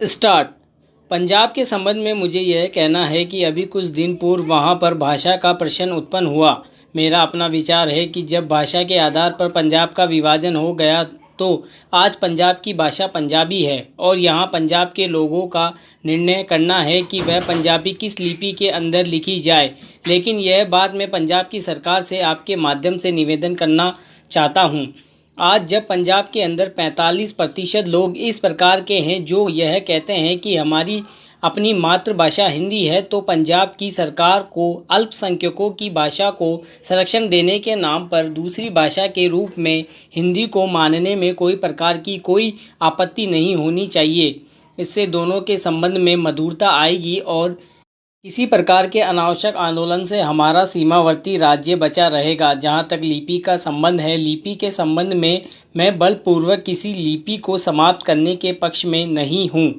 Start. Punjab के संबंध में मुझे यह कहना है कि अभी कुछ दिन पूर्व वहां पर भाषा का प्रश्न उत्पन्न हुआ। मेरा अपना विचार है कि जब भाषा के आधार पर पंजाब का विभाजन हो गया तो आज पंजाब की भाषा पंजाबी है और यहाँ पंजाब के लोगों का निर्णय करना है कि वह पंजाबी किस लिपि के अंदर लिखी जाए। लेकिन यह बात मैं पंजाब की सरकार से आपके माध्यम से निवेदन करना चाहता हूँ। आज जब पंजाब के अंदर 45% लोग इस प्रकार के हैं जो यह कहते हैं कि हमारी अपनी मातृभाषा हिंदी है, तो पंजाब की सरकार को अल्पसंख्यकों की भाषा को संरक्षण देने के नाम पर दूसरी भाषा के रूप में हिंदी को मानने में कोई प्रकार की कोई आपत्ति नहीं होनी चाहिए। इससे दोनों के संबंध में मधुरता आएगी और किसी प्रकार के अनावश्यक आंदोलन से हमारा सीमावर्ती राज्य बचा रहेगा। जहां तक लिपि का संबंध है, लिपि के संबंध में मैं बलपूर्वक किसी लिपि को समाप्त करने के पक्ष में नहीं हूं।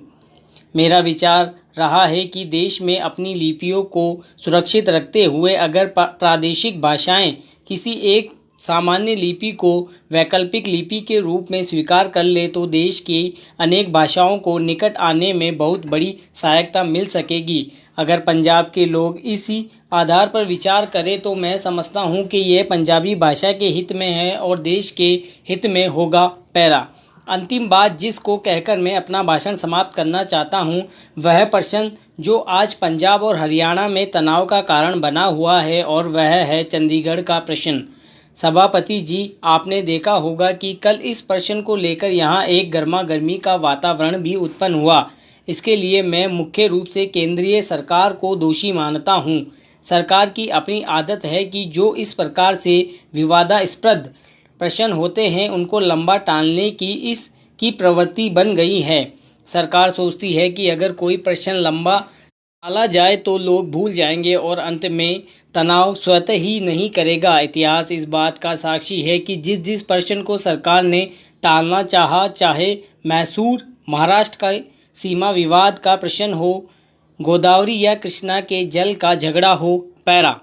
मेरा विचार रहा है कि देश में अपनी लिपियों को सुरक्षित रखते हुए अगर प्रादेशिक भाषाएं किसी एक सामान्य लिपि को वैकल्पिक लिपि के रूप में स्वीकार कर ले तो देश की अनेक भाषाओं को निकट आने में बहुत बड़ी सहायता मिल सकेगी। अगर पंजाब के लोग इसी आधार पर विचार करें तो मैं समझता हूं कि यह पंजाबी भाषा के हित में है और देश के हित में होगा। पैरा। अंतिम बात जिसको कहकर मैं अपना भाषण समाप्त करना चाहता हूं, वह प्रश्न जो आज पंजाब और हरियाणा में तनाव का कारण बना हुआ है और वह है चंडीगढ़ का प्रश्न। सभापति जी, आपने देखा होगा कि कल इस प्रश्न को लेकर यहाँ एक गर्मा गर्मी का वातावरण भी उत्पन्न हुआ। इसके लिए मैं मुख्य रूप से केंद्रीय सरकार को दोषी मानता हूँ। सरकार की अपनी आदत है कि जो इस प्रकार से विवादास्पद प्रश्न होते हैं उनको लंबा टालने की प्रवृत्ति बन गई है। सरकार सोचती है कि अगर कोई प्रश्न लंबा टाला जाए तो लोग भूल जाएंगे और अंत में तनाव स्वतः ही नहीं करेगा। इतिहास इस बात का साक्षी है कि जिस प्रश्न को सरकार ने टालना चाहा, चाहे मैसूर महाराष्ट्र का सीमा विवाद का प्रश्न हो, गोदावरी या कृष्णा के जल का झगड़ा हो, पैरा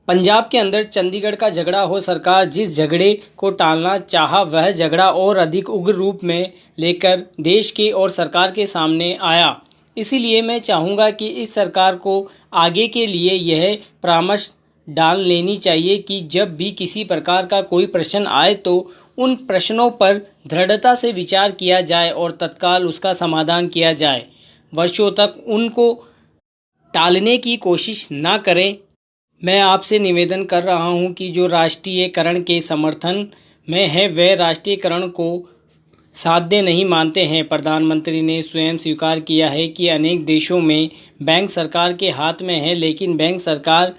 पंजाब के अंदर चंडीगढ़ का झगड़ा हो, सरकार जिस झगड़े को टालना चाहा वह झगड़ा और अधिक उग्र रूप में लेकर देश के और सरकार के सामने आया। इसीलिए मैं चाहूँगा कि इस सरकार को आगे के लिए यह परामर्श डाल लेनी चाहिए कि जब भी किसी प्रकार का कोई प्रश्न आए तो उन प्रश्नों पर दृढ़ता से विचार किया जाए और तत्काल उसका समाधान किया जाए। वर्षों तक उनको टालने की कोशिश ना करें। मैं आपसे निवेदन कर रहा हूं कि जो राष्ट्रीयकरण के समर्थन में है वह राष्ट्रीयकरण को साध्य नहीं मानते हैं। प्रधानमंत्री ने स्वयं स्वीकार किया है कि अनेक देशों में बैंक सरकार के हाथ में है, लेकिन बैंक सरकार